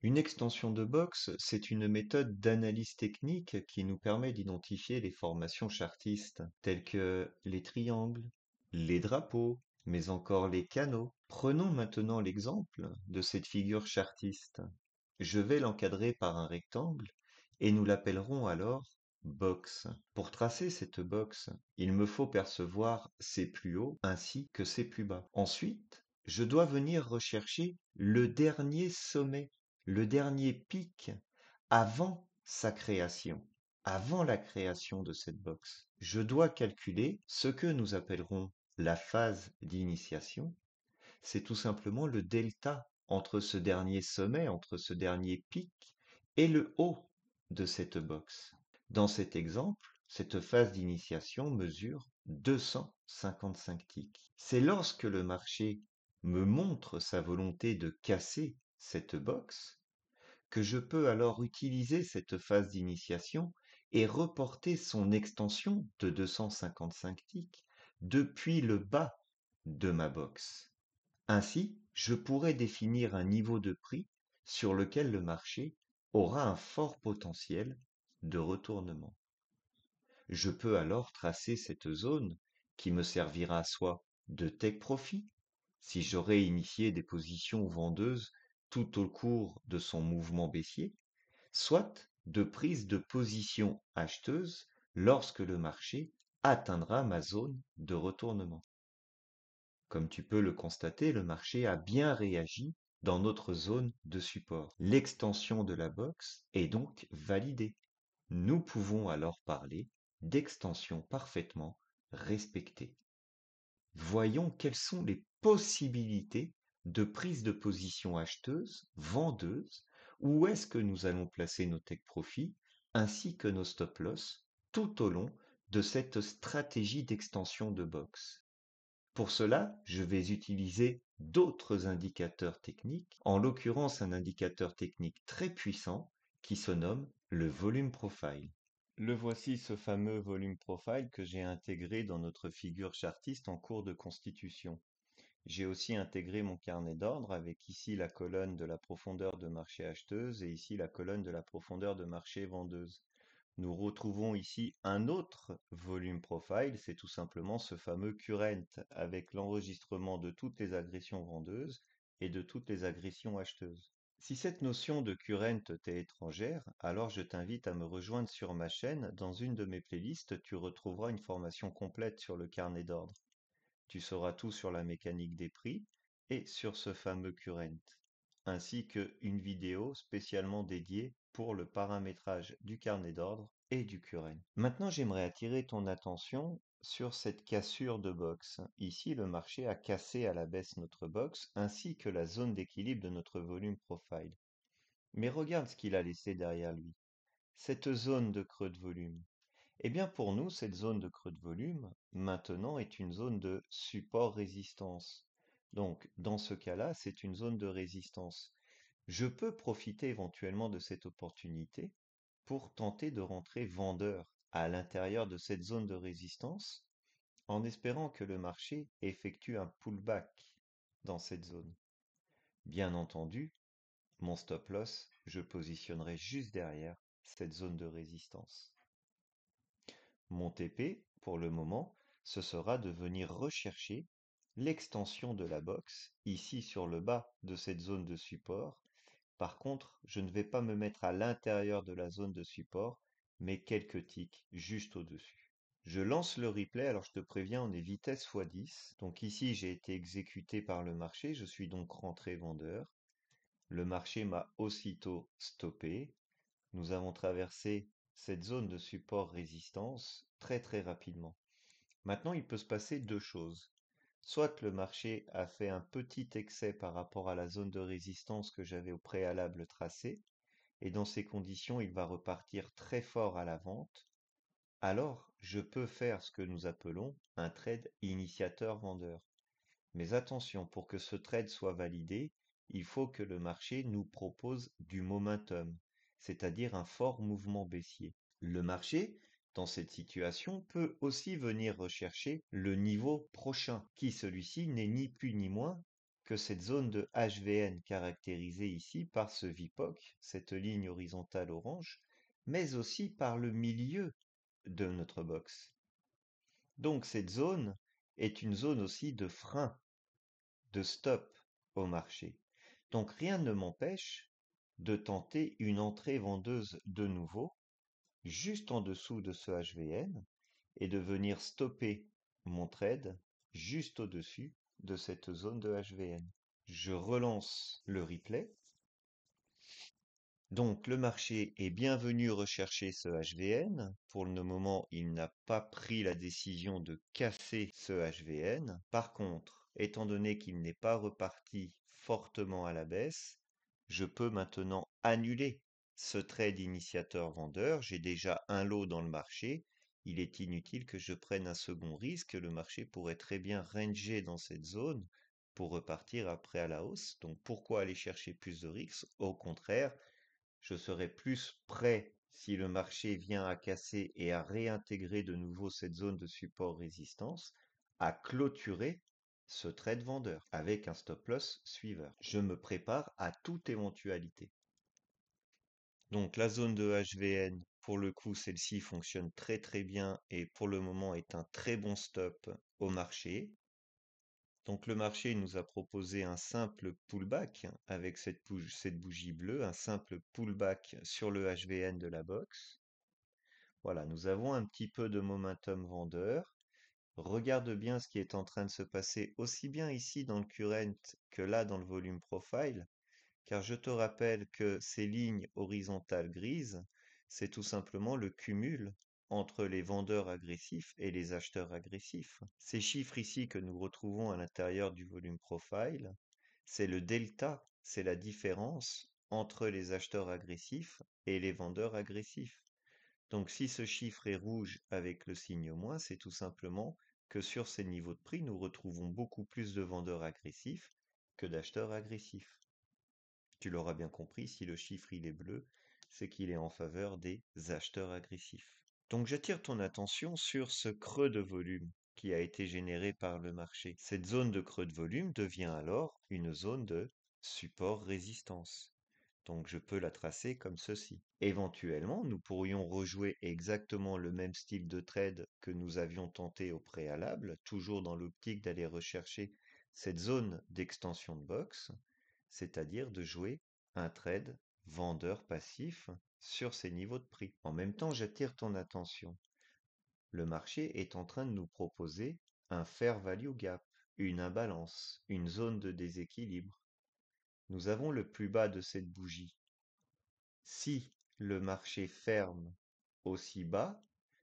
Une extension de box, c'est une méthode d'analyse technique qui nous permet d'identifier les formations chartistes, telles que les triangles, les drapeaux, mais encore les canaux. Prenons maintenant l'exemple de cette figure chartiste. Je vais l'encadrer par un rectangle et nous l'appellerons alors box. Pour tracer cette box, il me faut percevoir ses plus hauts ainsi que ses plus bas. Ensuite, je dois venir rechercher le dernier sommet, le dernier pic avant sa création, avant la création de cette box. Je dois calculer ce que nous appellerons la phase d'initiation. C'est tout simplement le delta entre ce dernier sommet, entre ce dernier pic et le haut de cette box. Dans cet exemple, cette phase d'initiation mesure 255 ticks. C'est lorsque le marché me montre sa volonté de casser cette box que je peux alors utiliser cette phase d'initiation et reporter son extension de 255 ticks depuis le bas de ma box. Ainsi, je pourrais définir un niveau de prix sur lequel le marché aura un fort potentiel de retournement. Je peux alors tracer cette zone qui me servira soit de take profit, si j'aurais initié des positions vendeuses tout au cours de son mouvement baissier, soit de prise de position acheteuse lorsque le marché atteindra ma zone de retournement. Comme tu peux le constater, le marché a bien réagi dans notre zone de support. L'extension de la box est donc validée. Nous pouvons alors parler d'extension parfaitement respectée. Voyons quelles sont les possibilités de prise de position acheteuse, vendeuse, où est-ce que nous allons placer nos take profits ainsi que nos stop loss tout au long de cette stratégie d'extension de box. Pour cela, je vais utiliser d'autres indicateurs techniques, en l'occurrence un indicateur technique très puissant qui se nomme le volume profile. Le voici, ce fameux volume profile que j'ai intégré dans notre figure chartiste en cours de constitution. J'ai aussi intégré mon carnet d'ordre avec ici la colonne de la profondeur de marché acheteuse et ici la colonne de la profondeur de marché vendeuse. Nous retrouvons ici un autre volume profile, c'est tout simplement ce fameux current avec l'enregistrement de toutes les agressions vendeuses et de toutes les agressions acheteuses. Si cette notion de current t'est étrangère, alors je t'invite à me rejoindre sur ma chaîne. Dans une de mes playlists, tu retrouveras une formation complète sur le carnet d'ordre. Tu sauras tout sur la mécanique des prix et sur ce fameux current, ainsi qu'une vidéo spécialement dédiée pour le paramétrage du carnet d'ordre et du current. Maintenant, j'aimerais attirer ton attention sur cette cassure de box. Ici, le marché a cassé à la baisse notre box ainsi que la zone d'équilibre de notre volume profile. Mais regarde ce qu'il a laissé derrière lui. Cette zone de creux de volume. Eh bien, pour nous, cette zone de creux de volume, maintenant, est une zone de support-résistance. Donc, dans ce cas-là, c'est une zone de résistance. Je peux profiter éventuellement de cette opportunité pour tenter de rentrer vendeur à l'intérieur de cette zone de résistance en espérant que le marché effectue un pullback dans cette zone. Bien entendu, mon stop loss, je positionnerai juste derrière cette zone de résistance. Mon TP, pour le moment, ce sera de venir rechercher l'extension de la box, ici sur le bas de cette zone de support. Par contre, je ne vais pas me mettre à l'intérieur de la zone de support, mais quelques ticks juste au-dessus. Je lance le replay, alors je te préviens, on est vitesse x10. Donc ici, j'ai été exécuté par le marché, je suis donc rentré vendeur. Le marché m'a aussitôt stoppé. Nous avons traversé cette zone de support-résistance très très rapidement. Maintenant, il peut se passer deux choses. Soit le marché a fait un petit excès par rapport à la zone de résistance que j'avais au préalable tracée, et dans ces conditions, il va repartir très fort à la vente. Alors, je peux faire ce que nous appelons un trade initiateur-vendeur. Mais attention, pour que ce trade soit validé, il faut que le marché nous propose du momentum, c'est-à-dire un fort mouvement baissier. Le marché, dans cette situation, peut aussi venir rechercher le niveau prochain, qui celui-ci n'est ni plus ni moins que cette zone de HVN caractérisée ici par ce VPOC, cette ligne horizontale orange, mais aussi par le milieu de notre box. Donc cette zone est une zone aussi de frein, de stop au marché. Donc rien ne m'empêche de tenter une entrée vendeuse de nouveau, juste en dessous de ce HVN, et de venir stopper mon trade juste au-dessus de cette zone de HVN. Je relance le replay. Donc le marché est bienvenu rechercher ce HVN. Pour le moment, il n'a pas pris la décision de casser ce HVN. Par contre, étant donné qu'il n'est pas reparti fortement à la baisse, je peux maintenant annuler ce trade initiateur vendeur. J'ai déjà un lot dans le marché. Il est inutile que je prenne un second risque. Le marché pourrait très bien ranger dans cette zone pour repartir après à la hausse. Donc pourquoi aller chercher plus de risques? Au contraire, je serai plus prêt, si le marché vient à casser et à réintégrer de nouveau cette zone de support-résistance, à clôturer ce trade vendeur avec un stop loss suiveur. Je me prépare à toute éventualité. Donc la zone de HVN, pour le coup, celle-ci fonctionne très très bien et pour le moment est un très bon stop au marché. Donc le marché nous a proposé un simple pullback avec cette bougie bleue, un simple pullback sur le HVN de la box. Voilà, nous avons un petit peu de momentum vendeur. Regarde bien ce qui est en train de se passer aussi bien ici dans le current que là dans le volume profile, car je te rappelle que ces lignes horizontales grises, c'est tout simplement le cumul entre les vendeurs agressifs et les acheteurs agressifs. Ces chiffres ici que nous retrouvons à l'intérieur du volume profile, c'est le delta, c'est la différence entre les acheteurs agressifs et les vendeurs agressifs. Donc si ce chiffre est rouge avec le signe moins, c'est tout simplement que sur ces niveaux de prix, nous retrouvons beaucoup plus de vendeurs agressifs que d'acheteurs agressifs. Tu l'auras bien compris, si le chiffre il est bleu, c'est qu'il est en faveur des acheteurs agressifs. Donc j'attire ton attention sur ce creux de volume qui a été généré par le marché. Cette zone de creux de volume devient alors une zone de support-résistance. Donc je peux la tracer comme ceci. Éventuellement, nous pourrions rejouer exactement le même style de trade que nous avions tenté au préalable, toujours dans l'optique d'aller rechercher cette zone d'extension de box, c'est-à-dire de jouer un trade vendeur passif sur ces niveaux de prix. En même temps, j'attire ton attention. Le marché est en train de nous proposer un fair value gap, une imbalance, une zone de déséquilibre. Nous avons le plus bas de cette bougie. Si le marché ferme aussi bas,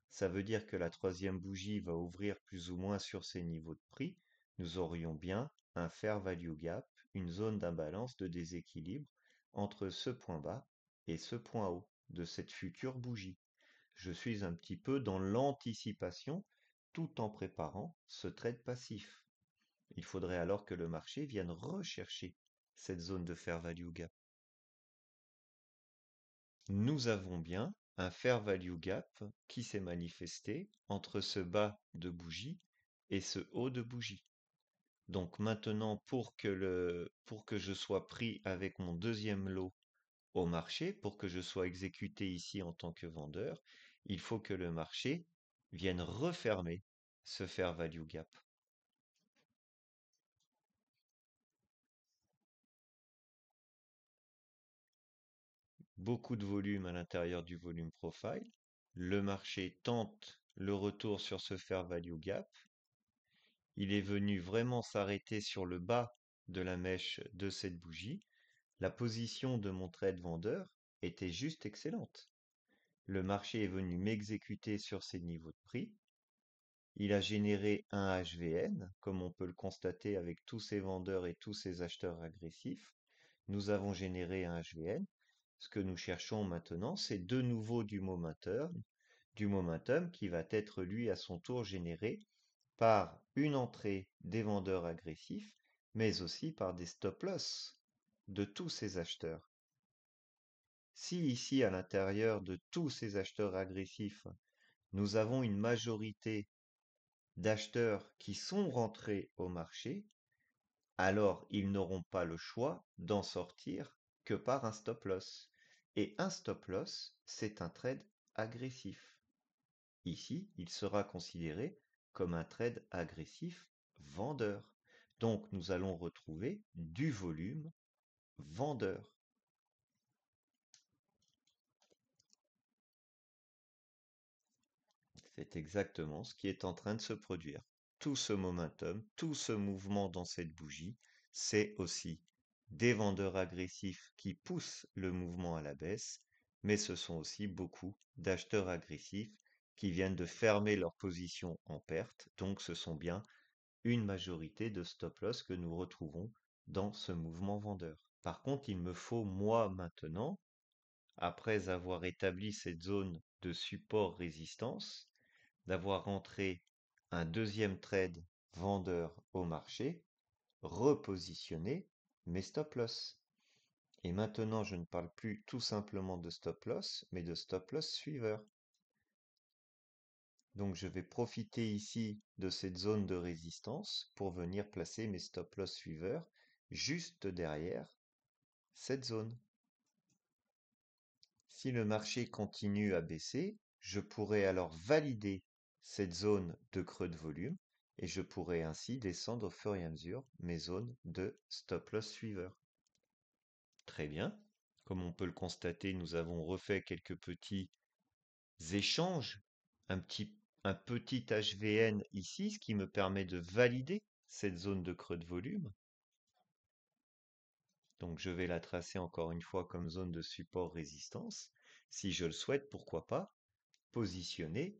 ça veut dire que la troisième bougie va ouvrir plus ou moins sur ces niveaux de prix. Nous aurions bien un fair value gap, une zone d'imbalance de déséquilibre entre ce point bas et ce point haut de cette future bougie. Je suis un petit peu dans l'anticipation tout en préparant ce trade passif. Il faudrait alors que le marché vienne rechercher cette zone de fair value gap. Nous avons bien un fair value gap qui s'est manifesté entre ce bas de bougie et ce haut de bougie. Donc maintenant, pour que je sois pris avec mon deuxième lot au marché, pour que je sois exécuté ici en tant que vendeur, il faut que le marché vienne refermer ce fair value gap. Beaucoup de volume à l'intérieur du volume profile. Le marché tente le retour sur ce fair value gap. Il est venu vraiment s'arrêter sur le bas de la mèche de cette bougie. La position de mon trade vendeur était juste excellente. Le marché est venu m'exécuter sur ces niveaux de prix. Il a généré un HVN, comme on peut le constater avec tous ces vendeurs et tous ces acheteurs agressifs. Nous avons généré un HVN. Ce que nous cherchons maintenant, c'est de nouveau du momentum qui va être lui à son tour généré par une entrée des vendeurs agressifs, mais aussi par des stop-loss de tous ces acheteurs. Si ici, à l'intérieur de tous ces acheteurs agressifs, nous avons une majorité d'acheteurs qui sont rentrés au marché, alors ils n'auront pas le choix d'en sortir que par un stop loss. Et un stop loss, c'est un trade agressif. Ici, il sera considéré comme un trade agressif vendeur. Donc, nous allons retrouver du volume vendeur. C'est exactement ce qui est en train de se produire. Tout ce momentum, tout ce mouvement dans cette bougie, c'est aussi des vendeurs agressifs qui poussent le mouvement à la baisse, mais ce sont aussi beaucoup d'acheteurs agressifs qui viennent de fermer leur position en perte. Donc ce sont bien une majorité de stop-loss que nous retrouvons dans ce mouvement vendeur. Par contre, il me faut, moi, maintenant, après avoir établi cette zone de support-résistance, d'avoir rentré un deuxième trade vendeur au marché, repositionner mes stop-loss. Et maintenant, je ne parle plus tout simplement de stop-loss, mais de stop-loss suiveur. Donc je vais profiter ici de cette zone de résistance pour venir placer mes stop-loss suiveurs juste derrière cette zone. Si le marché continue à baisser, je pourrais alors valider cette zone de creux de volume et je pourrais ainsi descendre au fur et à mesure mes zones de stop-loss suiveurs. Très bien. Comme on peut le constater, nous avons refait quelques petits échanges, un petit, un petit HVN ici, ce qui me permet de valider cette zone de creux de volume. Donc je vais la tracer encore une fois comme zone de support-résistance. Si je le souhaite, pourquoi pas positionner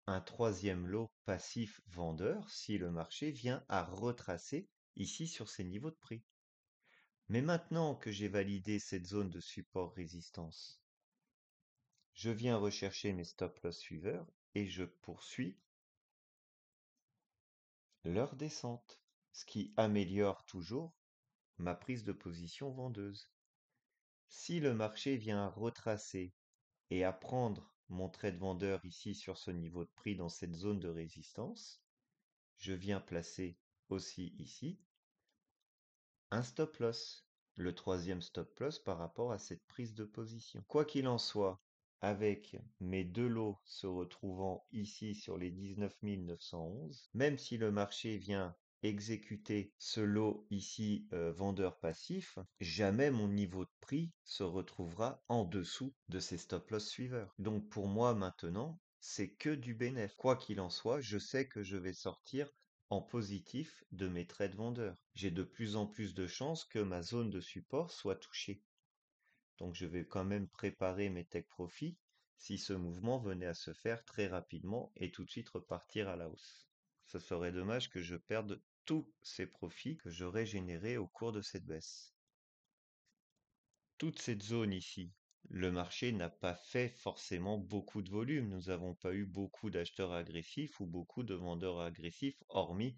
un troisième lot passif vendeur si le marché vient à retracer ici sur ces niveaux de prix. Mais maintenant que j'ai validé cette zone de support-résistance, je viens rechercher mes stop-loss suiveurs et je poursuis leur descente, ce qui améliore toujours ma prise de position vendeuse. Si le marché vient à retracer et à prendre mon trade vendeur ici sur ce niveau de prix dans cette zone de résistance, je viens placer aussi ici un stop loss, le troisième stop loss par rapport à cette prise de position. Quoi qu'il en soit, avec mes deux lots se retrouvant ici sur les 19 911, même si le marché vient exécuter ce lot ici vendeur passif, jamais mon niveau de prix se retrouvera en dessous de ces stop loss suiveurs. Donc pour moi maintenant, c'est que du bénéfice. Quoi qu'il en soit, je sais que je vais sortir en positif de mes trades vendeurs. J'ai de plus en plus de chances que ma zone de support soit touchée. Donc je vais quand même préparer mes take profits si ce mouvement venait à se faire très rapidement et tout de suite repartir à la hausse. Ce serait dommage que je perde tous ces profits que j'aurais générés au cours de cette baisse. Toute cette zone ici, le marché n'a pas fait forcément beaucoup de volume. Nous n'avons pas eu beaucoup d'acheteurs agressifs ou beaucoup de vendeurs agressifs, hormis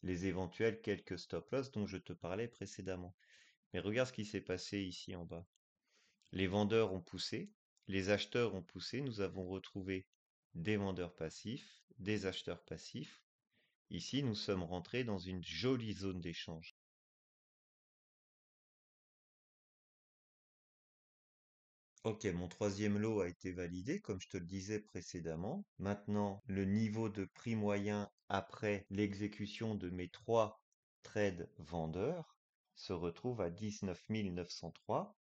les éventuels quelques stop-loss dont je te parlais précédemment. Mais regarde ce qui s'est passé ici en bas. Les vendeurs ont poussé, les acheteurs ont poussé, nous avons retrouvé des vendeurs passifs, des acheteurs passifs. Ici, nous sommes rentrés dans une jolie zone d'échange. Ok, mon troisième lot a été validé, comme je te le disais précédemment. Maintenant, le niveau de prix moyen après l'exécution de mes trois trades vendeurs se retrouve à 19 903.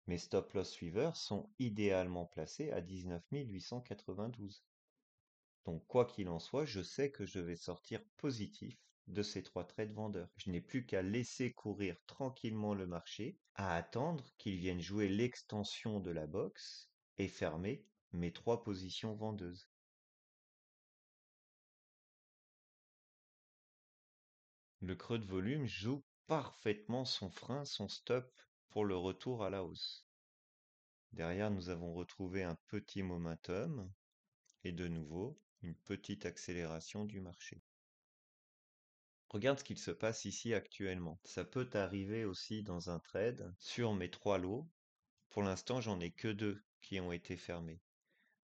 Mes stop-loss suiveurs sont idéalement placés à 19 892. Donc, quoi qu'il en soit, je sais que je vais sortir positif de ces trois trades vendeurs. Je n'ai plus qu'à laisser courir tranquillement le marché, à attendre qu'il vienne jouer l'extension de la box et fermer mes trois positions vendeuses. Le creux de volume joue parfaitement son frein, son stop pour le retour à la hausse. Derrière, nous avons retrouvé un petit momentum et de nouveau une petite accélération du marché. Regarde ce qu'il se passe ici actuellement. Ça peut arriver aussi dans un trade sur mes trois lots. Pour l'instant, j'en ai que deux qui ont été fermés.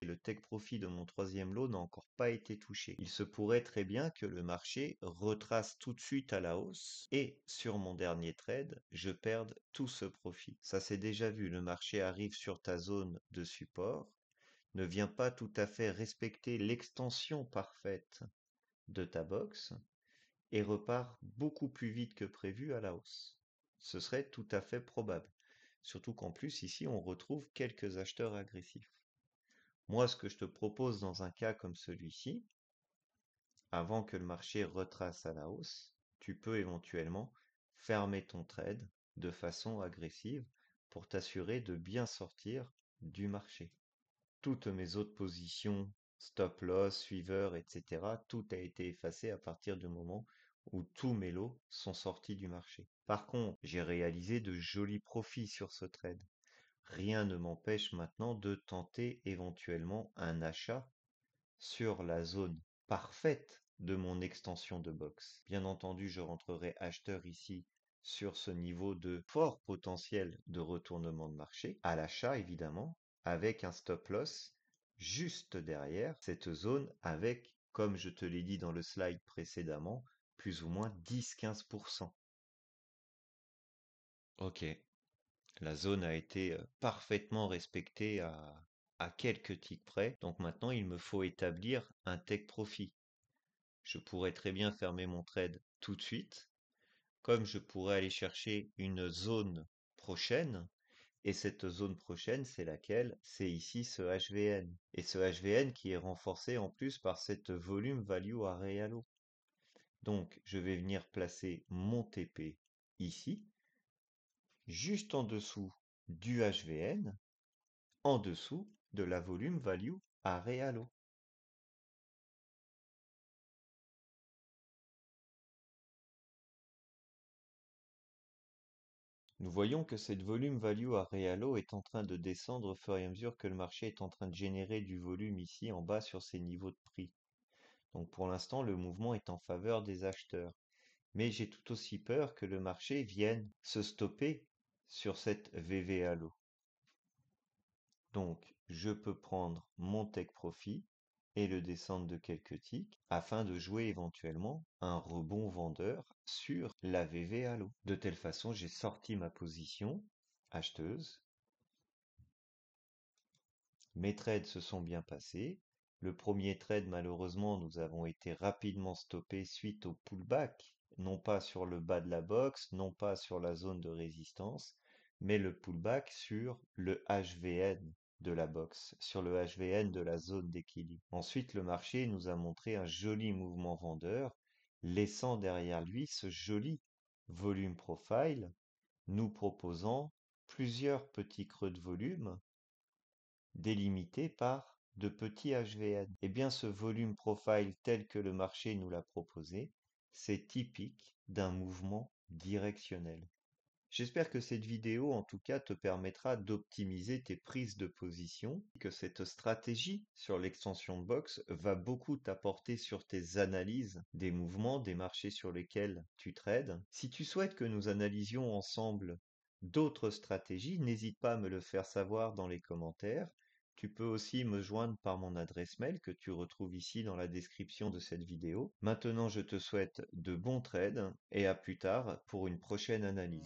et le take profit de mon troisième lot n'a encore pas été touché. Il se pourrait très bien que le marché retrace tout de suite à la hausse et sur mon dernier trade, je perde tout ce profit. Ça s'est déjà vu, le marché arrive sur ta zone de support, ne vient pas tout à fait respecter l'extension parfaite de ta box et repart beaucoup plus vite que prévu à la hausse. Ce serait tout à fait probable. Surtout qu'en plus, ici, on retrouve quelques acheteurs agressifs. Moi, ce que je te propose dans un cas comme celui-ci, avant que le marché retrace à la hausse, tu peux éventuellement fermer ton trade de façon agressive pour t'assurer de bien sortir du marché. Toutes mes autres positions, stop loss, suiveur, etc., tout a été effacé à partir du moment où tous mes lots sont sortis du marché. Par contre, j'ai réalisé de jolis profits sur ce trade. Rien ne m'empêche maintenant de tenter éventuellement un achat sur la zone parfaite de mon extension de box. Bien entendu, je rentrerai acheteur ici sur ce niveau de fort potentiel de retournement de marché, à l'achat évidemment, avec un stop loss juste derrière cette zone avec, comme je te l'ai dit dans le slide précédemment, plus ou moins 10-15%. Ok, la zone a été parfaitement respectée à quelques ticks près, donc maintenant il me faut établir un take profit. Je pourrais très bien fermer mon trade tout de suite, comme je pourrais aller chercher une zone prochaine, et cette zone prochaine, c'est laquelle? C'est ici ce HVN. Et ce HVN qui est renforcé en plus par cette volume value array halo. Donc, je vais venir placer mon TP ici, juste en dessous du HVN, en dessous de la volume value array halo. Nous voyons que cette volume value à Realo est en train de descendre au fur et à mesure que le marché est en train de générer du volume ici en bas sur ces niveaux de prix. Donc pour l'instant, le mouvement est en faveur des acheteurs. Mais j'ai tout aussi peur que le marché vienne se stopper sur cette VV Halo. Donc je peux prendre mon take profit et le descendre de quelques ticks afin de jouer éventuellement un rebond vendeur sur la VV Halo. De telle façon, j'ai sorti ma position acheteuse. Mes trades se sont bien passés. Le premier trade, malheureusement, nous avons été rapidement stoppés suite au pullback, non pas sur le bas de la box, non pas sur la zone de résistance, mais le pullback sur le HVN de la box, sur le HVN de la zone d'équilibre. Ensuite, le marché nous a montré un joli mouvement vendeur, laissant derrière lui ce joli volume profile, nous proposant plusieurs petits creux de volume délimité par de petits HVN. Eh bien, ce volume profile tel que le marché nous l'a proposé, c'est typique d'un mouvement directionnel. J'espère que cette vidéo, en tout cas, te permettra d'optimiser tes prises de position, que cette stratégie sur l'extension de box va beaucoup t'apporter sur tes analyses des mouvements, des marchés sur lesquels tu trades. Si tu souhaites que nous analysions ensemble d'autres stratégies, n'hésite pas à me le faire savoir dans les commentaires. Tu peux aussi me joindre par mon adresse mail que tu retrouves ici dans la description de cette vidéo. Maintenant, je te souhaite de bons trades et à plus tard pour une prochaine analyse.